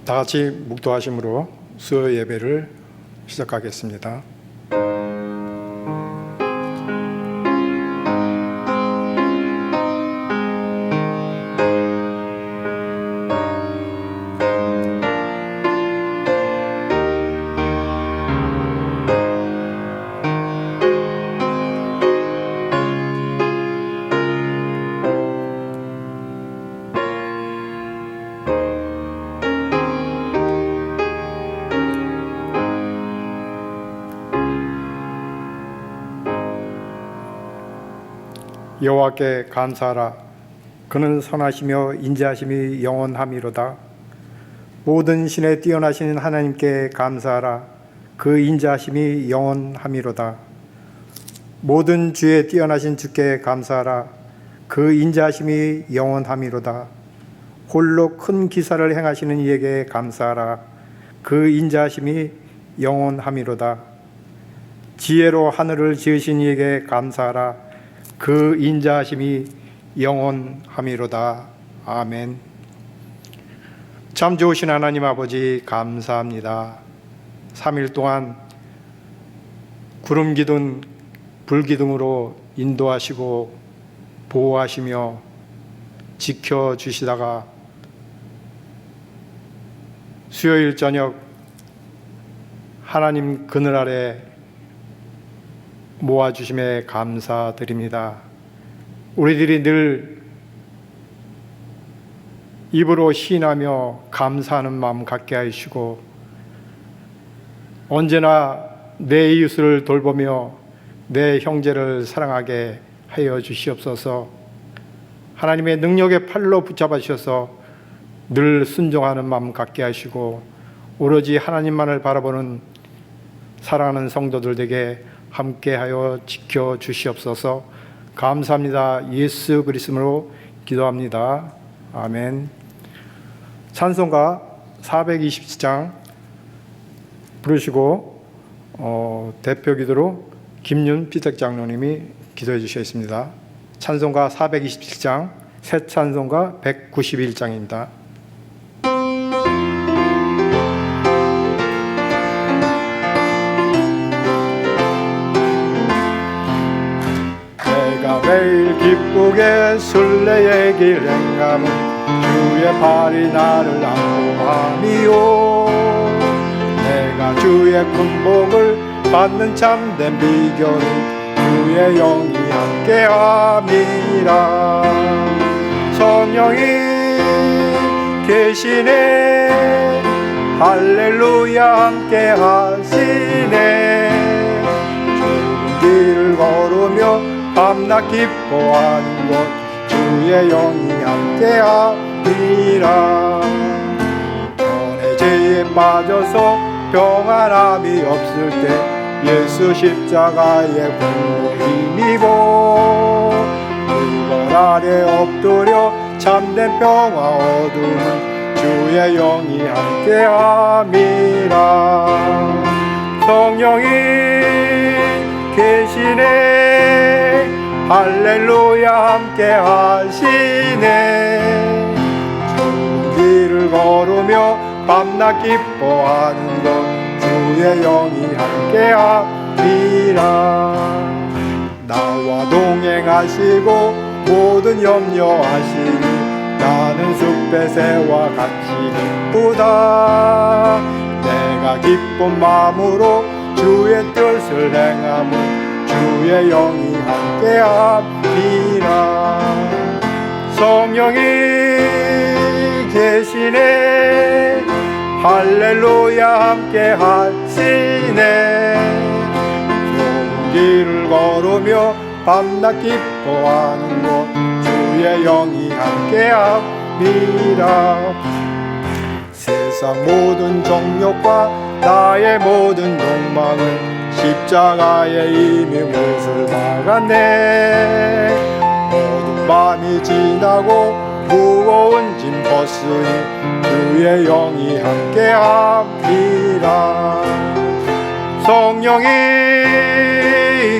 다 같이 묵도하심으로 수요 예배를 시작하겠습니다. 여호와께 감사하라. 그는 선하시며 인자하심이 영원함이로다. 모든 신에 뛰어나신 하나님께 감사하라. 그 인자하심이 영원함이로다. 모든 주에 뛰어나신 주께 감사하라. 그 인자하심이 영원함이로다. 홀로 큰 기사를 행하시는 이에게 감사하라. 그 인자하심이 영원함이로다. 지혜로 하늘을 지으신 이에게 감사하라. 그 인자하심이 영원함이로다. 아멘. 참 좋으신 하나님 아버지 감사합니다. 3일 동안 구름 기둥 불 기둥으로 인도하시고 보호하시며 지켜주시다가 수요일 저녁 하나님 그늘 아래 모아주심에 감사드립니다. 우리들이 늘 입으로 시인하며 감사하는 마음 갖게 하시고 언제나 내 이웃을 돌보며 내 형제를 사랑하게 하여 주시옵소서. 하나님의 능력의 팔로 붙잡아 주셔서 늘 순종하는 마음 갖게 하시고 오로지 하나님만을 바라보는 사랑하는 성도들 되게 함께하여 지켜주시옵소서. 감사합니다. 예수 그리스도로 기도합니다. 아멘. 찬송가 427장 부르시고 대표 기도로 김윤 피택 장로님이 기도해 주시겠습니다. 찬송가 427장 새 찬송가 191장입니다. 매일 기쁘게 순례의 길 행함은 주의 팔이 나를 안보함이요. 내가 주의 큰 복을 받는 참된 비결은 주의 영이 함께함이라. 성령이 계시네. 할렐루야 함께하시네. 좁은 길을 걸으며 밤낮 기뻐하는 곳 주의 영이 함께하리라. 전에 죄에 빠져서 평안함이 없을 때 예수 십자가의 공로 힘입어 그걸 아래 엎드려 참된 평화 얻으면 주의 영이 함께함이라. 성령이 계시네. 할렐루야 함께 하시네. 좋은 길을 걸으며 밤낮 기뻐하는 것 주의 영이 함께 하리라. 나와 동행하시고 모든 염려하시니 나는 숲배새와 같이 기쁘다. 내가 기쁜 마음으로 주의 뜻을 행함은 주의 영이 함께하리라. 성령이 계시네. 할렐루야 함께하시네. 좋은 길을 걸으며 밤낮 기뻐하는 곳 주의 영이 함께하리라. 세상 모든 정욕과 나의 모든 욕망은 십자가에 이미 못을 박았네. 어두운 밤이 지나고 무거운 짐 벗으니 주의 영이 함께합니다. 성령이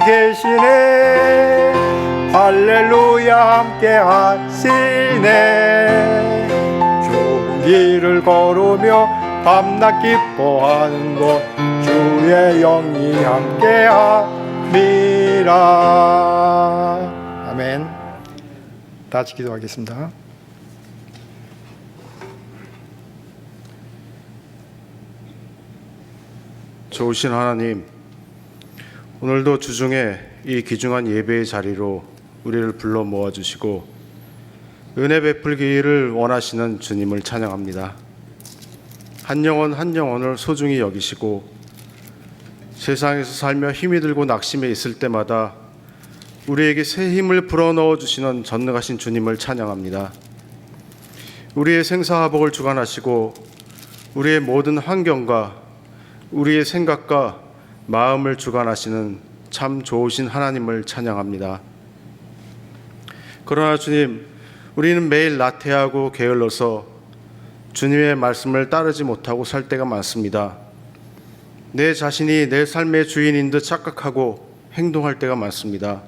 계시네. 할렐루야 함께하시네. 좁은 길을 걸으며 밤낮 기뻐하는 곳 주의 영이 함께함이라. 아멘. 다 같이 기도하겠습니다. 좋으신 하나님, 오늘도 주중에 이 귀중한 예배의 자리로 우리를 불러 모아주시고 은혜 베풀기를 원하시는 주님을 찬양합니다. 한 영혼 한 영혼을 소중히 여기시고 세상에서 살며 힘이 들고 낙심해 있을 때마다 우리에게 새 힘을 불어넣어 주시는 전능하신 주님을 찬양합니다. 우리의 생사화복을 주관하시고 우리의 모든 환경과 우리의 생각과 마음을 주관하시는 참 좋으신 하나님을 찬양합니다. 그러나 주님, 우리는 매일 나태하고 게을러서 주님의 말씀을 따르지 못하고 살 때가 많습니다. 내 자신이 내 삶의 주인인 듯 착각하고 행동할 때가 많습니다.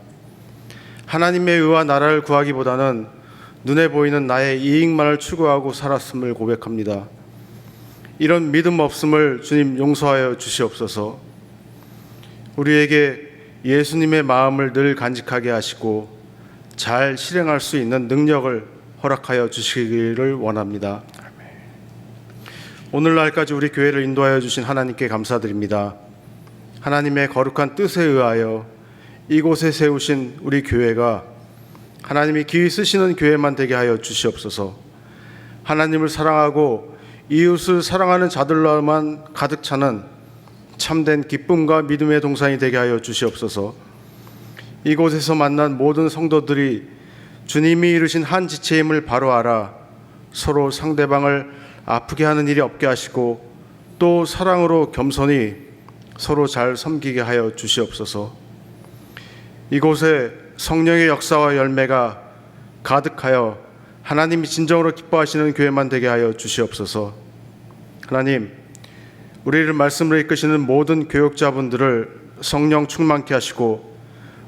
하나님의 의와 나라를 구하기보다는 눈에 보이는 나의 이익만을 추구하고 살았음을 고백합니다. 이런 믿음 없음을 주님 용서하여 주시옵소서. 우리에게 예수님의 마음을 늘 간직하게 하시고 잘 실행할 수 있는 능력을 허락하여 주시기를 원합니다. 오늘날까지 우리 교회를 인도하여 주신 하나님께 감사드립니다. 하나님의 거룩한 뜻에 의하여 이곳에 세우신 우리 교회가 하나님이 기히 쓰시는 교회만 되게 하여 주시옵소서. 하나님을 사랑하고 이웃을 사랑하는 자들로만 가득 차는 참된 기쁨과 믿음의 동산이 되게 하여 주시옵소서. 이곳에서 만난 모든 성도들이 주님이 이루신 한 지체임을 바로 알아 서로 상대방을 아프게 하는 일이 없게 하시고 또 사랑으로 겸손히 서로 잘 섬기게 하여 주시옵소서. 이곳에 성령의 역사와 열매가 가득하여 하나님이 진정으로 기뻐하시는 교회만 되게 하여 주시옵소서. 하나님, 우리를 말씀으로 이끄시는 모든 교육자분들을 성령 충만케 하시고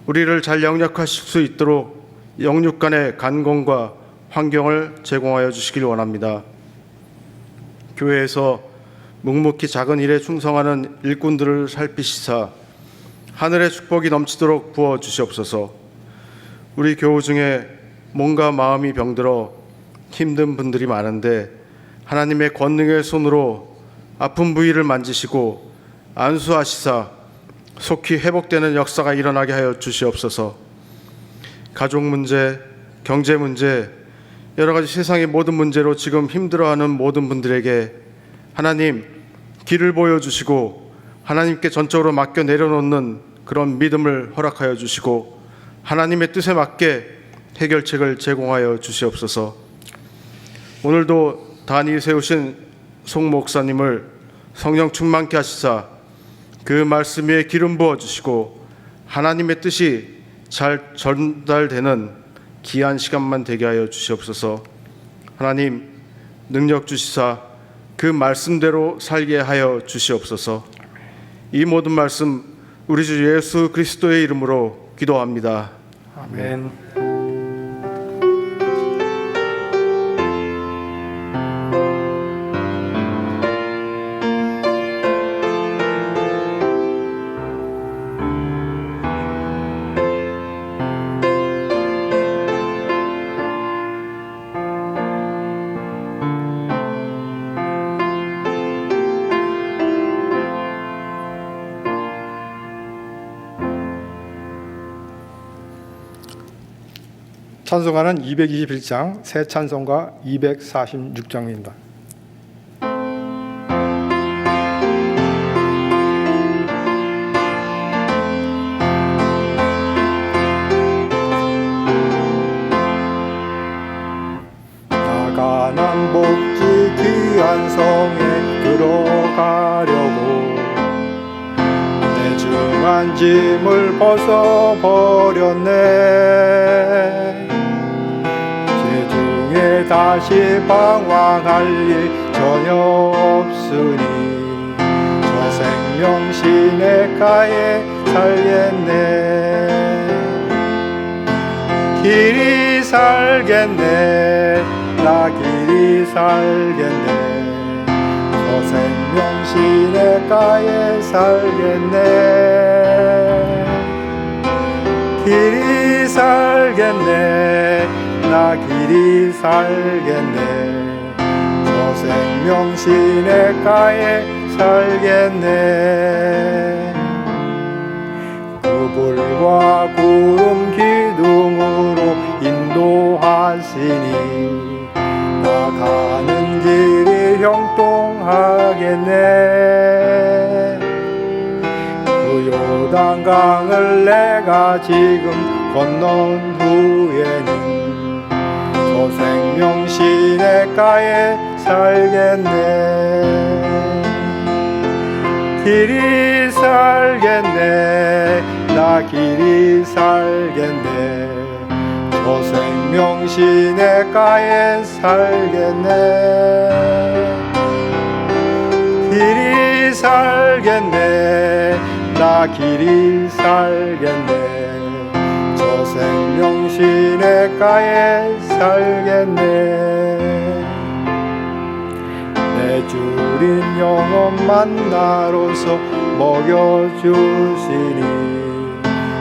우리를 잘 영역하실 수 있도록 영육 간의 간공과 환경을 제공하여 주시길 원합니다. 교회에서 묵묵히 작은 일에 충성하는 일꾼들을 살피시사 하늘의 축복이 넘치도록 부어 주시옵소서. 우리 교우 중에 몸과 마음이 병들어 힘든 분들이 많은데 하나님의 권능의 손으로 아픈 부위를 만지시고 안수하시사 속히 회복되는 역사가 일어나게 하여 주시옵소서. 가족 문제, 경제 문제, 여러 가지 세상의 모든 문제로 지금 힘들어하는 모든 분들에게 하나님 길을 보여주시고 하나님께 전적으로 맡겨 내려놓는 그런 믿음을 허락하여 주시고 하나님의 뜻에 맞게 해결책을 제공하여 주시옵소서. 오늘도 단이 세우신 송 목사님을 성령 충만케 하시사 그 말씀 위에 기름 부어주시고 하나님의 뜻이 잘 전달되는 귀한 시간만 되게 하여 주시옵소서. 하나님 능력 주시사 그 말씀대로 살게 하여 주시옵소서. 이 모든 말씀 우리 주 예수 그리스도의 이름으로 기도합니다. 아멘. 찬송가는 221장, 새 찬송가 246장입니다. 나가난 복지 귀한 성에 들어가려고 내 중한 짐을 벗어버렸네. 다시 방황할 일 전혀 없으니 저 생명 시내가에 살겠네. 길이 살겠네. 나 길이 살겠네. 저 저 생명 시냇가에 살겠네. 길이 살겠네. 나 길이 살겠네. 저 생명 시냇가에 살겠네. 그불과 구름 기둥으로 인도하시니 나 가는 길이 형통하겠네. 그 요단강을 내가 지금 건넌 후에는 저 생명 시냇가에 살겠네. 길이 살겠네. 나 길이 살겠네. 저 생명 시냇가에 살겠네. 길이 살겠네. 나 길이 살겠네. 저 생명 시냇가에 살겠네. 내 주린 영혼만 나로서 먹여주시니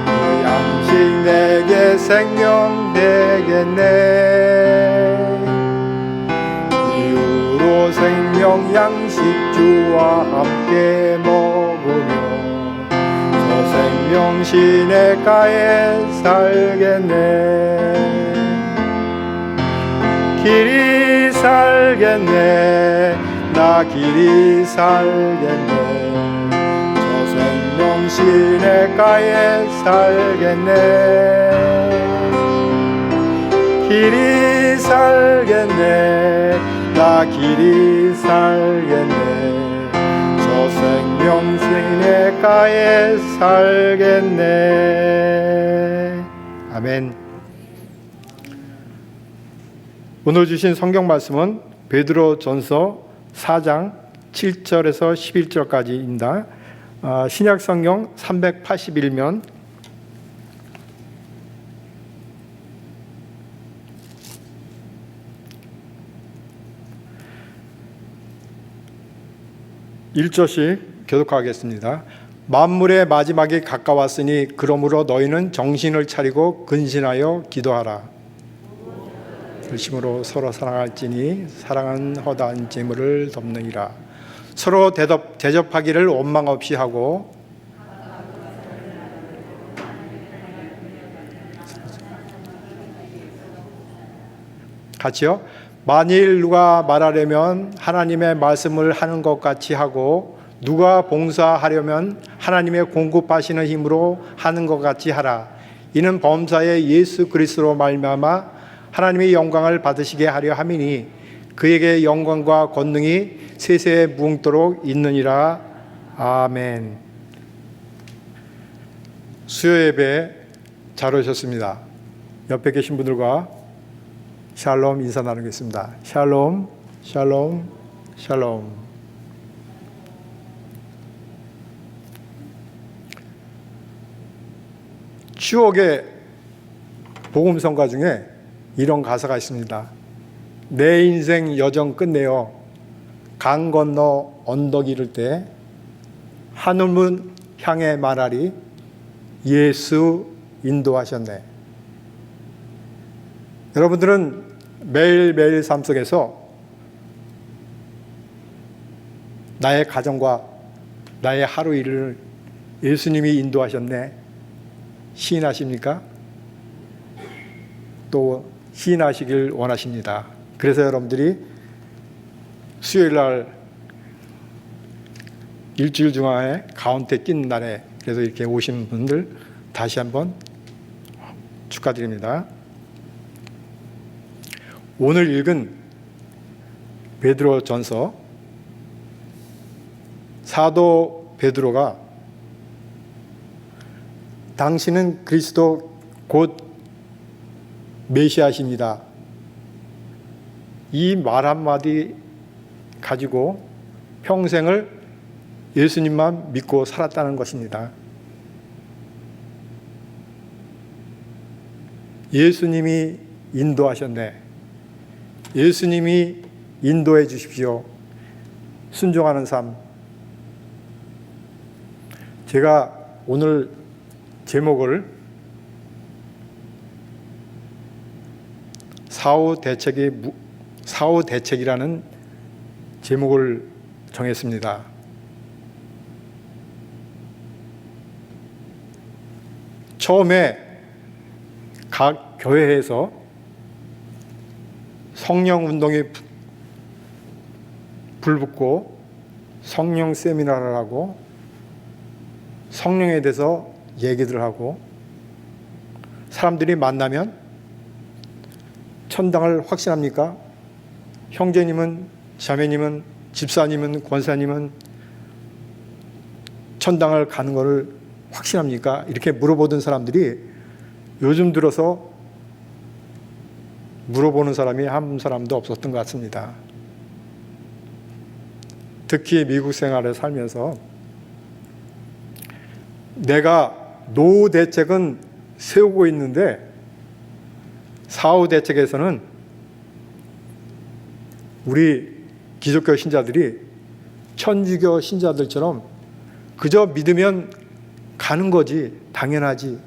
그 양식 내게 생명 되겠네. 이후로 생명 양식 주와 함께 먹으며 저 생명 시냇가에 살겠네. 길이 살겠네. 나 길이 살겠네. 저 생명 시냇가에 살겠네. 길이 살겠네. 나 길이 살겠네. 저 생명 시냇가에 살겠네. 아멘. 오늘 주신 성경 말씀은 베드로전서 4장 7절에서 11절까지입니다. 신약 성경 381면 (1절씩) 교독하겠습니다. 만물의 마지막이 가까웠으니 그러므로 너희는 정신을 차리고 근신하여 기도하라. 열심으로 서로 사랑할지니 사랑은 허다한 재물을 덮느니라. 서로 대접하기를 원망 없이 하고 같이요. 만일 누가 말하려면 하나님의 말씀을 하는 것 같이 하고 누가 봉사하려면 하나님의 공급하시는 힘으로 하는 것 같이 하라. 이는 범사의 예수 그리스도로 말미암아 하나님의 영광을 받으시게 하려 함이니 그에게 영광과 권능이 세세에 무궁토록 있느니라. 아멘. 수요 예배 잘 오셨습니다. 옆에 계신 분들과 샬롬 인사 나누겠습니다. 샬롬, 샬롬, 샬롬. 추억의 복음성가 중에 이런 가사가 있습니다. 내 인생 여정 끝내어 강 건너 언덕 이를 때 하늘문 향해 말하리 예수 인도하셨네. 여러분들은 매일매일 삶 속에서 나의 가정과 나의 하루 일을 예수님이 인도하셨네 시인하십니까? 또 시인하시길 원하십니다. 그래서 여러분들이 수요일 날 일주일 중앙에 가운데 낀 날에 그래서 이렇게 오신 분들 다시 한번 축하드립니다. 오늘 읽은 베드로전서 사도 베드로가 당신은 그리스도 곧 메시아십니다. 이 말 한마디 가지고 평생을 예수님만 믿고 살았다는 것입니다. 예수님이 인도하셨네. 예수님이 인도해 주십시오. 순종하는 삶. 제가 오늘 제목을 사후 대책이라는 제목을 정했습니다. 처음에 각 교회에서 성령 운동이 불붙고 성령 세미나를 하고 성령에 대해서 얘기들을 하고 사람들이 만나면 천당을 확신합니까? 형제님은, 자매님은, 집사님은, 권사님은 천당을 가는 것을 확신합니까? 이렇게 물어보던 사람들이 요즘 들어서 물어보는 사람이 한 사람도 없었던 것 같습니다. 특히 미국 생활을 살면서 내가 노후 대책은 세우고 있는데 사후 대책에서는 우리 기독교 신자들이 천주교 신자들처럼 그저 믿으면 가는 거지, 당연하지.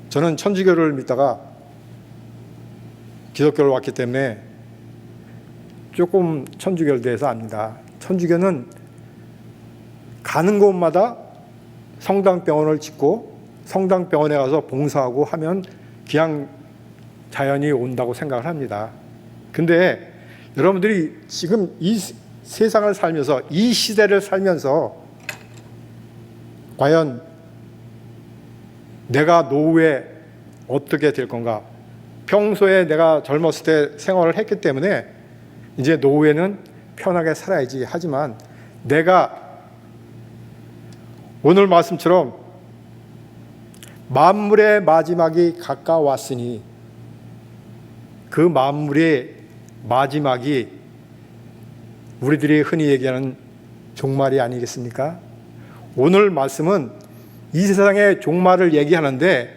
저는 천주교를 믿다가 기독교를 왔기 때문에 조금 천주교에 대해서 압니다. 천주교는 가는 곳마다 성당병원을 짓고 성당병원에 가서 봉사하고 하면 그냥 자연이 온다고 생각을 합니다. 근데 여러분들이 지금 이 세상을 살면서 이 시대를 살면서 과연 내가 노후에 어떻게 될 건가? 평소에 내가 젊었을 때 생활을 했기 때문에 이제 노후에는 편하게 살아야지. 하지만 내가 오늘 말씀처럼 만물의 마지막이 가까웠으니 그 만물의 마지막이 우리들이 흔히 얘기하는 종말이 아니겠습니까? 오늘 말씀은 이 세상의 종말을 얘기하는데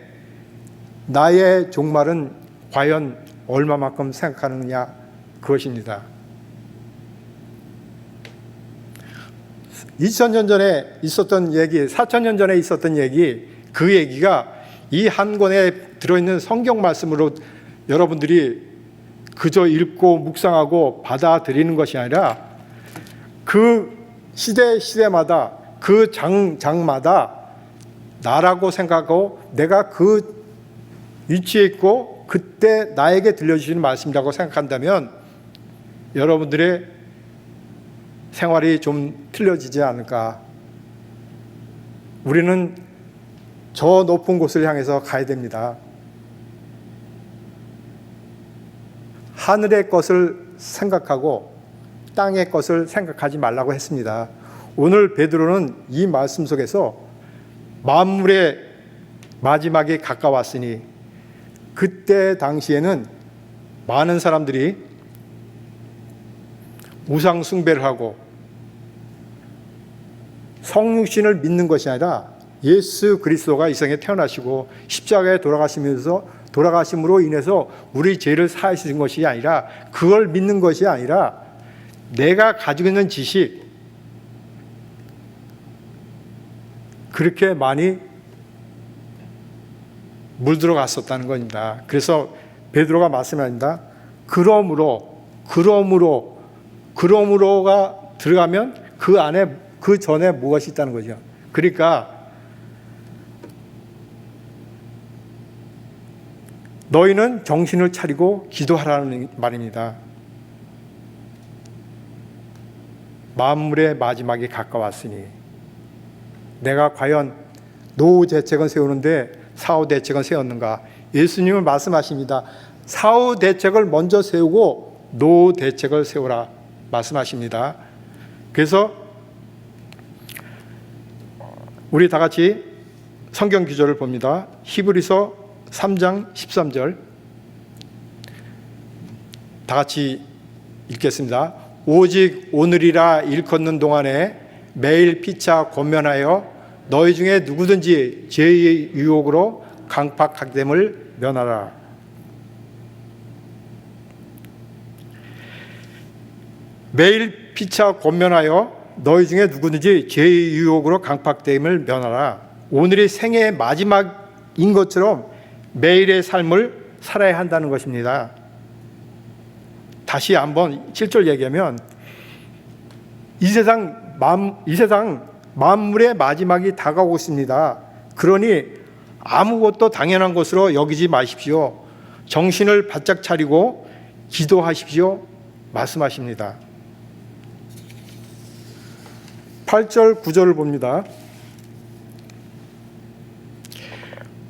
나의 종말은 과연 얼마만큼 생각하느냐 그것입니다. 2000년 전에 있었던 얘기, 4000년 전에 있었던 얘기, 그 얘기가 이 한 권에 들어있는 성경 말씀으로 여러분들이 그저 읽고 묵상하고 받아들이는 것이 아니라 그 시대마다 그 장마다 나라고 생각하고 내가 그 위치에 있고 그때 나에게 들려주시는 말씀이라고 생각한다면 여러분들의 생활이 좀 틀려지지 않을까. 우리는 저 높은 곳을 향해서 가야 됩니다. 하늘의 것을 생각하고 땅의 것을 생각하지 말라고 했습니다. 오늘 베드로는 이 말씀 속에서 만물의 마지막이 가까웠으니 그때 당시에는 많은 사람들이 우상 숭배를 하고 성육신을 믿는 것이 아니라 예수 그리스도가 이 세상에 태어나시고 십자가에 돌아가심으로 인해서 우리 죄를 사하신 것이 아니라 그걸 믿는 것이 아니라 내가 가지고 있는 지식 그렇게 많이 물들어 갔었다는 겁니다. 그래서 베드로가 말씀합니다. 그러므로가 들어가면 그 안에 그 전에 무엇이 있다는 거죠. 그러니까 너희는 정신을 차리고 기도하라는 말입니다. 만물의 마지막이 가까웠으니 내가 과연 노후 대책은 세우는데 사후 대책은 세웠는가? 예수님은 말씀하십니다. 사후 대책을 먼저 세우고 노후 대책을 세우라 말씀하십니다. 그래서 우리 다 같이 성경 구절을 봅니다. 히브리서 3장 13절 다 같이 읽겠습니다. 오직 오늘이라 일컫는 동안에 매일 피차 권면하여 너희 중에 누구든지 죄의 유혹으로 강팍하게 됨을 면하라. 매일 피차 권면하여 너희 중에 누구든지 죄의 유혹으로 강팍됨을 면하라. 오늘이 생애의 마지막인 것처럼 매일의 삶을 살아야 한다는 것입니다. 다시 한번 7절 얘기하면 이 세상 만물의 마지막이 다가오고 있습니다. 그러니 아무것도 당연한 것으로 여기지 마십시오. 정신을 바짝 차리고 기도하십시오. 말씀하십니다. 8절 9절을 봅니다.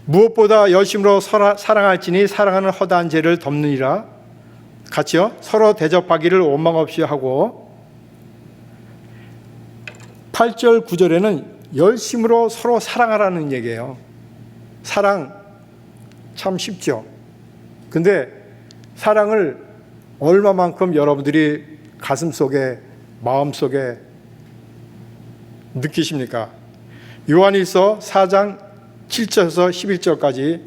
무엇보다 열심으로 사랑할지니 사랑하는 허다한 죄를 덮느니라. 같이요. 서로 대접하기를 원망 없이 하고. 8절 9절에는 열심으로 서로 사랑하라는 얘기예요. 사랑 참 쉽죠. 근데 사랑을 얼마만큼 여러분들이 가슴속에 마음속에 느끼십니까? 요한일서 4장 7절에서 11절까지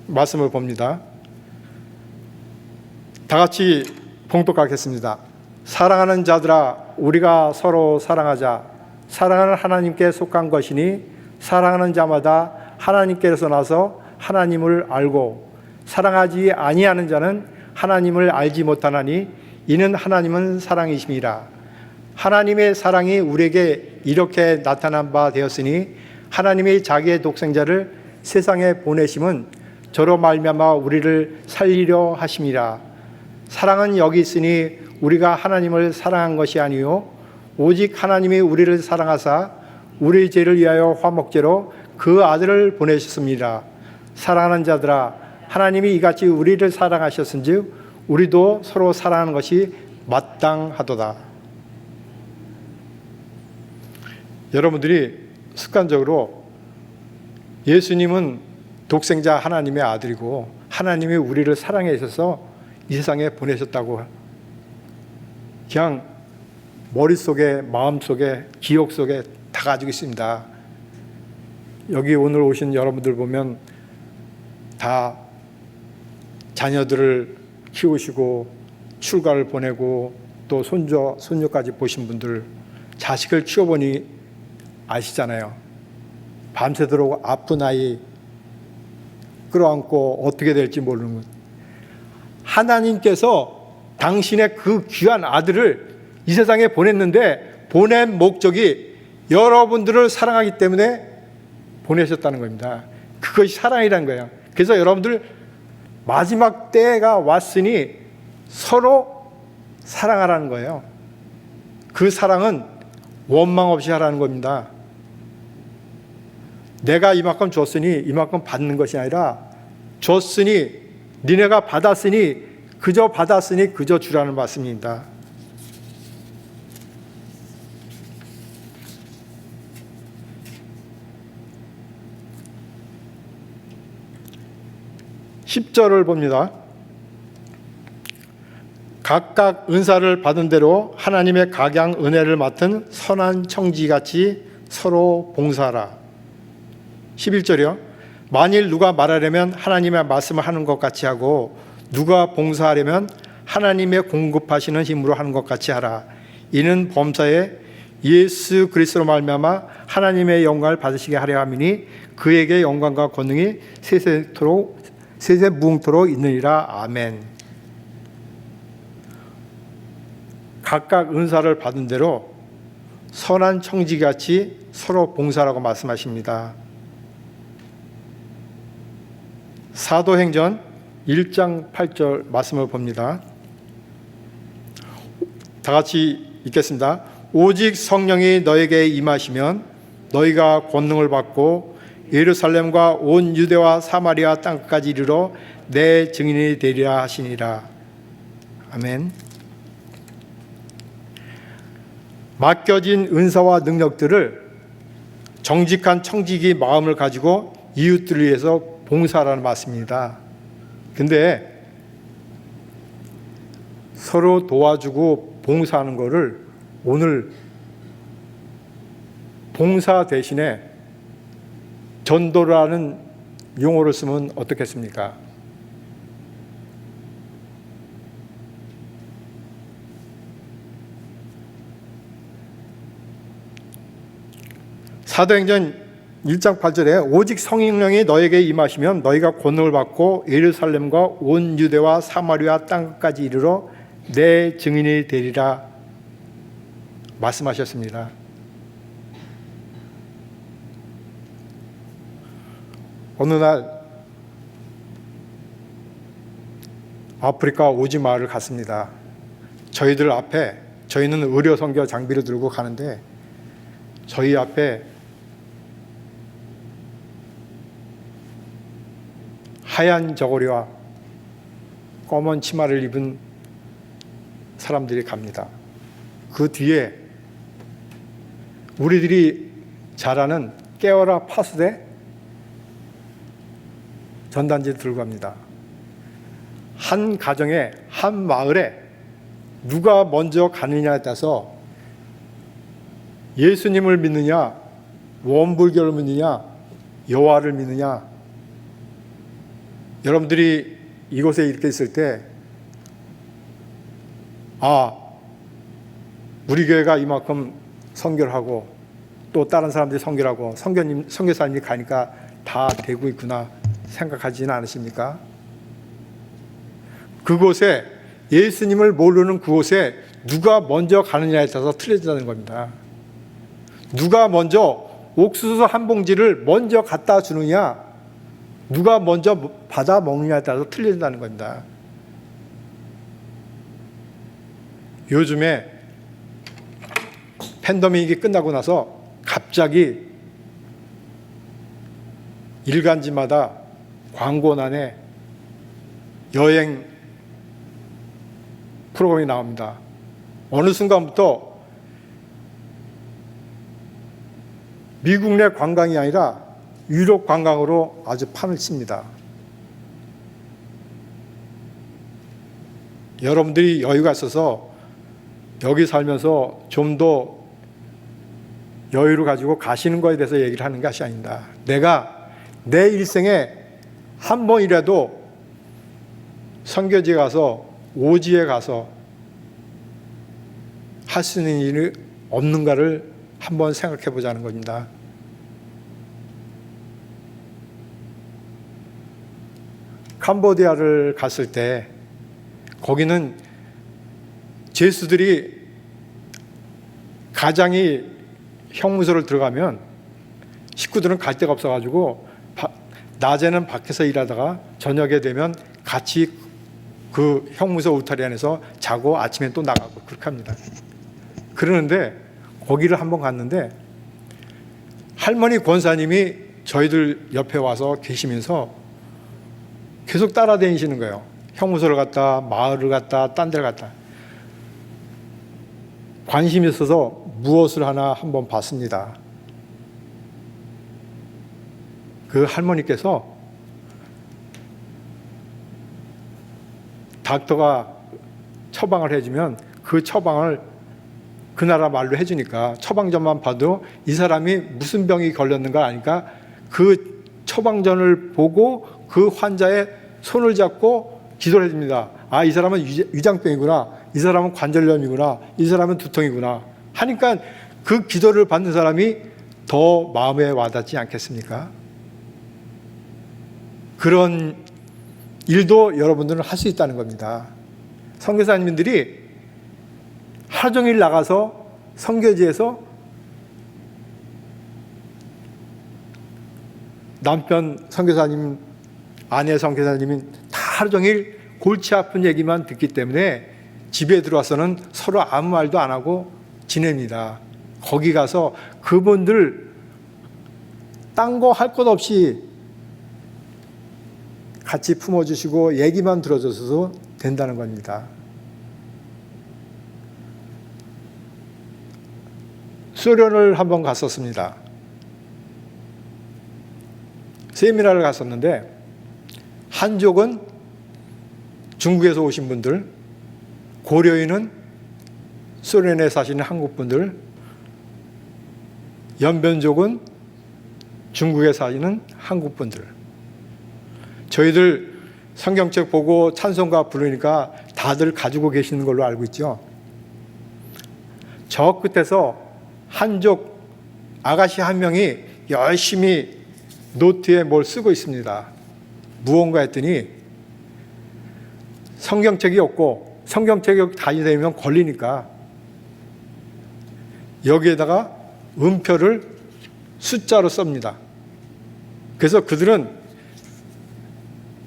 말씀을 봅니다. 다 같이 봉독하겠습니다. 사랑하는 자들아 우리가 서로 사랑하자. 사랑하는 하나님께 속한 것이니 사랑하는 자마다 하나님께서 나서 하나님을 알고 사랑하지 아니하는 자는 하나님을 알지 못하나니 이는 하나님은 사랑이심이라. 하나님의 사랑이 우리에게 이렇게 나타난 바 되었으니 하나님이 자기의 독생자를 세상에 보내심은 저로 말미암아 우리를 살리려 하심이라. 사랑은 여기 있으니 우리가 하나님을 사랑한 것이 아니요 오직 하나님이 우리를 사랑하사 우리 죄를 위하여 화목제로 그 아들을 보내셨습니다. 사랑하는 자들아 하나님이 이같이 우리를 사랑하셨은즉 우리도 서로 사랑하는 것이 마땅하도다. 여러분들이 습관적으로 예수님은 독생자 하나님의 아들이고 하나님이 우리를 사랑해 주셔서 이 세상에 보내셨다고 그냥 머릿속에 마음속에 기억 속에 다 가지고 있습니다. 여기 오늘 오신 여러분들 보면 다 자녀들을 키우시고 출가를 보내고 또 손주, 손녀까지 보신 분들 자식을 키워보니 아시잖아요. 밤새도록 아픈 아이 끌어안고 어떻게 될지 모르는 것. 하나님께서 당신의 그 귀한 아들을 이 세상에 보냈는데 보낸 목적이 여러분들을 사랑하기 때문에 보내셨다는 겁니다. 그것이 사랑이라는 거예요. 그래서 여러분들 마지막 때가 왔으니 서로 사랑하라는 거예요. 그 사랑은 원망 없이 하라는 겁니다. 내가 이만큼 줬으니 이만큼 받는 것이 아니라 줬으니 니네가 받았으니 그저 받았으니 그저 주라는 말씀입니다. (10절을) 봅니다. 각각 은사를 받은 대로 하나님의 각양 은혜를 맡은 선한 청지같이 서로 봉사하라. 11절이요. 만일 누가 말하려면 하나님의 말씀을 하는 것 같이 하고 누가 봉사하려면 하나님의 공급하시는 힘으로 하는 것 같이 하라. 이는 범사에 예수 그리스도로 말미암아 하나님의 영광을 받으시게 하려 함이니 그에게 영광과 권능이 세세 무궁토록 있느니라. 아멘. 각각 은사를 받은 대로 선한 청지같이 서로 봉사라고 말씀하십니다. 사도행전 1장 8절 말씀을 봅니다. 다 같이 읽겠습니다. 오직 성령이 너에게 임하시면 너희가 권능을 받고 예루살렘과 온 유대와 사마리아 땅까지 이르러 내 증인이 되리라 하시니라. 아멘. 맡겨진 은사와 능력들을 정직한 청지기 마음을 가지고 이웃들을 위해서 봉사하라는 말씀입니다. 근데 서로 도와주고 봉사하는 것을 오늘 봉사 대신에 전도라는 용어를 쓰면 어떻겠습니까? 사도행전 1장 8절에 오직 성령이 너에게 임하시면 너희가 권능을 받고 예루살렘과 온 유대와 사마리아 땅까지 이르러 내 증인이 되리라 말씀하셨습니다. 어느 날 아프리카 오지 마을을 갔습니다. 저희들 앞에, 저희는 의료 선교 장비를 들고 가는데 저희 앞에 하얀 저고리와 검은 치마를 입은 사람들이 갑니다. 그 뒤에 우리들이 잘 아는 깨어라 파수대 전단지를 들고 갑니다. 한 가정에, 한 마을에 누가 먼저 가느냐에 따라서 예수님을 믿느냐, 원불교를 믿느냐, 여호와를 믿느냐. 여러분들이 이곳에 이렇게 있을 때, 우리 교회가 이만큼 선교를 하고 또 다른 사람들이 선교를 하고 선교사님이 가니까 다 되고 있구나 생각하지는 않으십니까? 그곳에, 예수님을 모르는 그곳에 누가 먼저 가느냐에 따라서 틀려진다는 겁니다. 누가 먼저 옥수수 한 봉지를 먼저 갖다 주느냐, 누가 먼저 받아 먹느냐에 따라서 틀려진다는 겁니다. 요즘에 팬데믹이 끝나고 나서 갑자기 일간지마다 광고란에 여행 프로그램이 나옵니다. 어느 순간부터 미국 내 관광이 아니라 유럽 관광으로 아주 판을 칩니다. 여러분들이 여유가 있어서 여기 살면서 좀 더 여유를 가지고 가시는 것에 대해서 얘기를 하는 것이 아닙니다. 내가 내 일생에 한 번이라도 선교지에 가서, 오지에 가서 할 수 있는 일이 없는가를 한번 생각해 보자는 겁니다. 캄보디아를 갔을 때 거기는 죄수들이 가장이 형무소를 들어가면 식구들은 갈 데가 없어가지고 낮에는 밖에서 일하다가 저녁에 되면 같이 그 형무소 울타리 안에서 자고 아침에 또 나가고 그렇게 합니다. 그러는데 거기를 한번 갔는데 할머니 권사님이 저희들 옆에 와서 계시면서 계속 따라다니시는 거예요. 형무소를 갔다, 마을을 갔다, 딴 데를 갔다. 관심이 있어서 무엇을 하나 한번 봤습니다. 그 할머니께서 닥터가 처방을 해주면 그 처방을 그 나라 말로 해주니까 처방전만 봐도 이 사람이 무슨 병이 걸렸는가 아니까 그 처방전을 보고 그 환자의 손을 잡고 기도를 해줍니다. 이 사람은 위장병이구나, 이 사람은 관절염이구나, 이 사람은 두통이구나 하니까 그 기도를 받는 사람이 더 마음에 와닿지 않겠습니까? 그런 일도 여러분들은 할 수 있다는 겁니다. 선교사님들이 하루 종일 나가서 선교지에서 남편 선교사님, 아내 선교사님이 다 하루 종일 골치 아픈 얘기만 듣기 때문에 집에 들어와서는 서로 아무 말도 안 하고 지냅니다. 거기 가서 그분들 딴 거 할 것 없이 같이 품어주시고 얘기만 들어줘서 된다는 겁니다. 소련을 한번 갔었습니다. 세미나를 갔었는데 한족은 중국에서 오신 분들, 고려인은 소련에 사시는 한국분들, 연변족은 중국에 사시는 한국분들. 저희들 성경책 보고 찬송가 부르니까 다들 가지고 계시는 걸로 알고 있죠. 저 끝에서 한족 아가씨 한 명이 열심히 노트에 뭘 쓰고 있습니다. 무언가 했더니 성경책이 없고, 성경책이 다니면 걸리니까 여기에다가 음표를 숫자로 씁니다. 그래서 그들은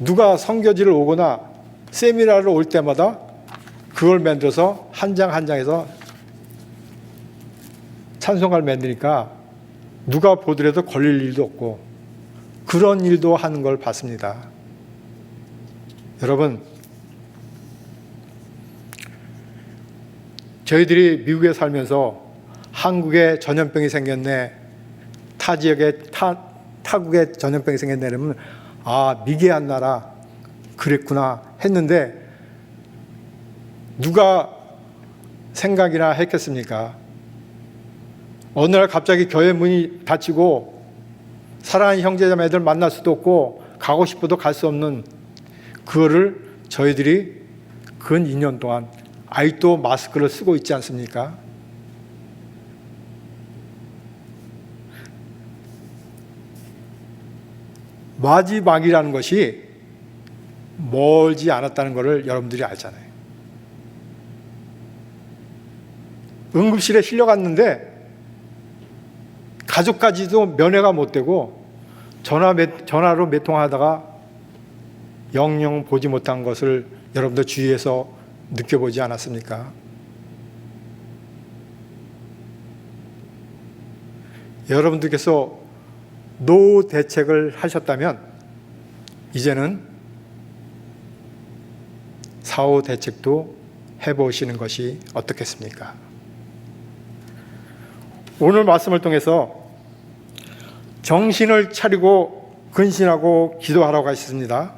누가 성교지를 오거나 세미나를 올 때마다 그걸 만들어서 한 장 한 장에서 찬송가를 만드니까 누가 보더라도 걸릴 일도 없고 그런 일도 하는 걸 봤습니다. 여러분, 저희들이 미국에 살면서 한국에 전염병이 생겼네, 타 지역에 타국에 전염병이 생겼네 그러면 아, 미개한 나라 그랬구나 했는데 누가 생각이나 했겠습니까? 어느 날 갑자기 교회 문이 닫히고 사랑하는 형제자매들 만날 수도 없고 가고 싶어도 갈 수 없는 그거를 저희들이 근 2년 동안 아직도 마스크를 쓰고 있지 않습니까? 마지막이라는 것이 멀지 않았다는 것을 여러분들이 알잖아요. 응급실에 실려갔는데 가족까지도 면회가 못 되고 전화로 몇 통하다가 영영 보지 못한 것을 여러분들 주위에서 느껴보지 않았습니까? 여러분들께서 노후 대책을 하셨다면 이제는 사후 대책도 해보시는 것이 어떻겠습니까? 오늘 말씀을 통해서 정신을 차리고 근신하고 기도하라고 하셨습니다.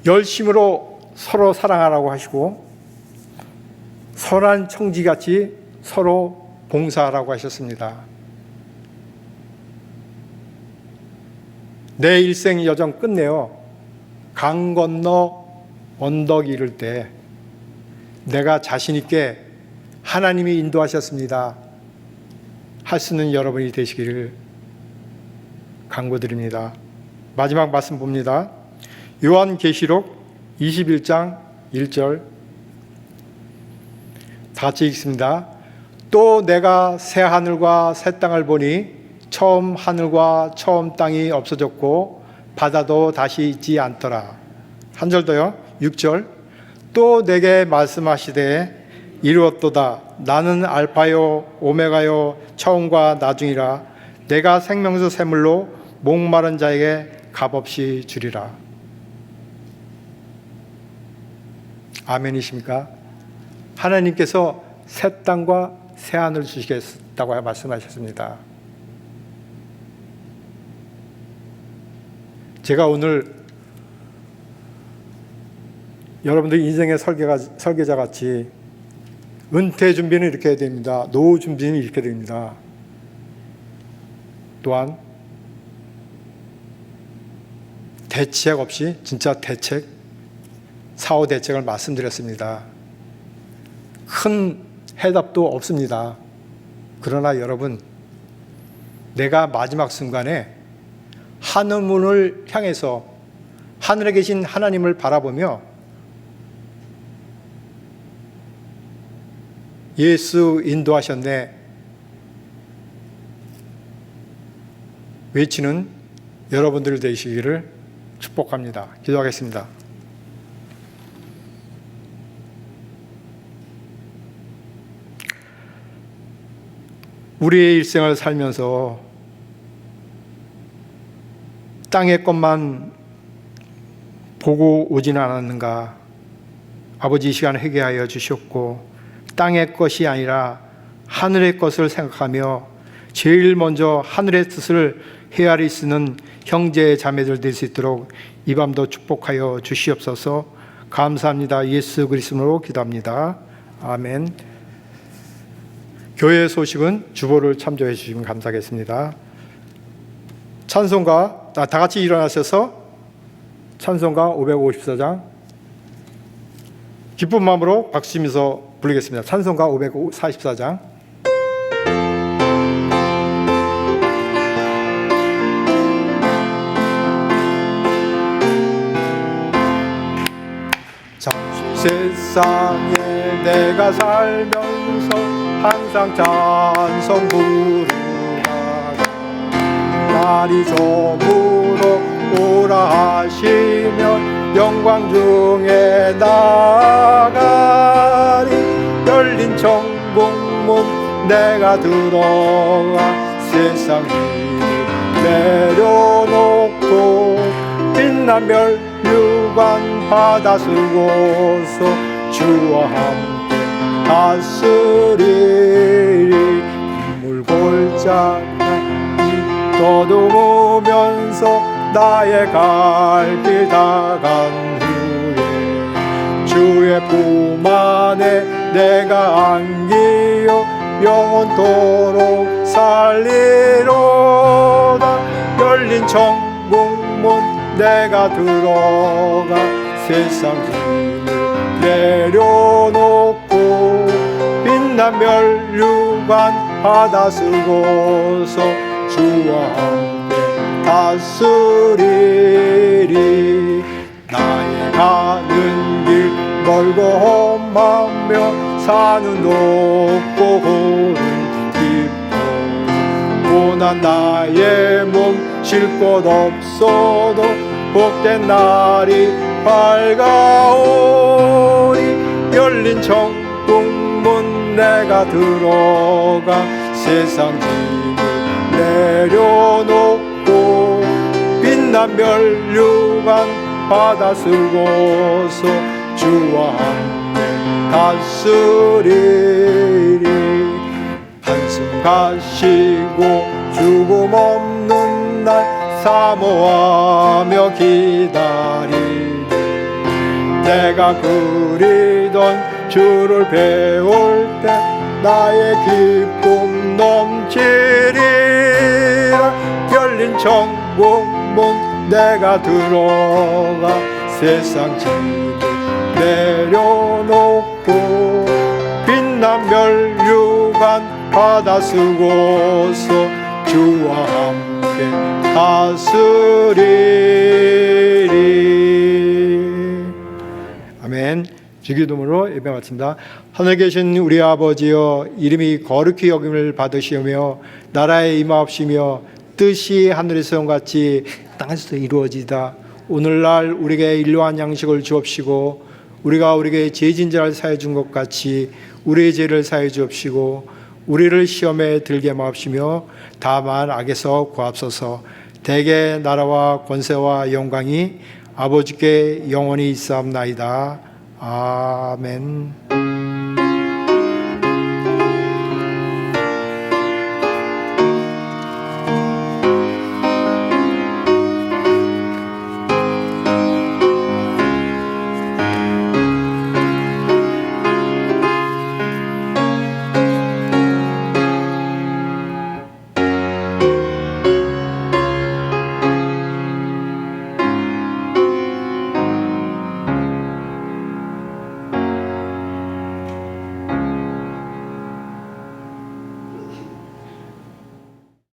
열심으로 서로 사랑하라고 하시고 선한 청지같이 서로 봉사하라고 하셨습니다. 내 일생 여정 끝내어 강 건너 언덕 이를 때 내가 자신 있게 하나님이 인도하셨습니다 할 수 있는 여러분이 되시기를 간구드립니다. 마지막 말씀 봅니다. 요한계시록 21장 1절 다 같이 읽습니다. 또 내가 새 하늘과 새 땅을 보니 처음 하늘과 처음 땅이 없어졌고 바다도 다시 있지 않더라. 한 절 더요. 6절 또 내게 말씀하시되 이루었도다. 나는 알파요 오메가요 처음과 나중이라. 내가 생명수 샘물로 목마른 자에게 값없이 주리라. 아멘이십니까? 하나님께서 새 땅과 새 하늘을 주시겠다고 말씀하셨습니다. 제가 오늘 여러분들 인생의 설계자 같이 은퇴 준비는 이렇게 해야 됩니다. 노후 준비는 이렇게 됩니다. 또한 대책 없이 진짜 대책, 사후 대책을 말씀드렸습니다. 큰 해답도 없습니다. 그러나 여러분, 내가 마지막 순간에 하늘문을 향해서 하늘에 계신 하나님을 바라보며 예수 인도하셨네 외치는 여러분들 되시기를 축복합니다. 기도하겠습니다. 우리의 일생을 살면서 땅의 것만 보고 오지는 않았는가? 아버지, 이 시간 회개하여 주시옵고 땅의 것이 아니라 하늘의 것을 생각하며 제일 먼저 하늘의 뜻을 헤아릴 수 있는 형제 자매들 될 수 있도록 이 밤도 축복하여 주시옵소서. 감사합니다. 예수 그리스도로 기도합니다. 아멘. 교회 소식은 주보를 참조해 주시면 감사하겠습니다. 찬송가 다 같이 일어나셔서 찬송가 554장 기쁜 마음으로 박수 치면서 부르겠습니다. 찬송가 544장. 세상에 내가 살면서 항상 찬송 부르다가 날이 저물어 오라 하시면 영광 중에 나가리. 열린 천국문 내가 들어가 세상 일을 내려놓고 빛난 멸류관 받아 쓰고서 주와 함께 다스리리. 물골짜기 더듬으면서 나의 갈 길 다간 후에 주의 품 안에 내가 안기어 영원토록 살리로다. 열린 천국문 내가 들어가 세상 짐을 내려놓고 빛난 멸류관 받아 쓰고서 주와 함께 다스리리. 나의 가는 길 멀고 험하며 산은 높고 고는 깊어 고난 나의 몸 쉴 곳 없어도 복된 날이 밝아오리. 열린 천국문 내가 들어가 세상 짐을 내려놓고 빛난 멸류관 받아 쓰고서 주와 함께 다스리리. 한숨 가시고 죽음 없는 날 사모하며 기다리리. 내가 그리던 주를 배울 때 나의 기쁨 넘치리라. 열린 천국문 내가 들어가 세상 짐을 내려놓고 빛난 멸류관 받아 쓰고서 주와 함께 다스리리. 아멘. 주기도문으로 예배 마칩니다. 하늘에 계신 우리 아버지여, 이름이 거룩히 여김을 받으시며 나라에 임하옵시며 뜻이 하늘에서 같이 땅에서도 이루어지다. 오늘날 우리에게 일용할 양식을 주옵시고 우리가 우리에게 죄진 자를 사해 준 것 같이 우리의 죄를 사해 주옵시고 우리를 시험에 들게 마옵시며 다만 악에서 구하옵소서. 대개 나라와 권세와 영광이 아버지께 영원히 있사옵나이다. 아멘.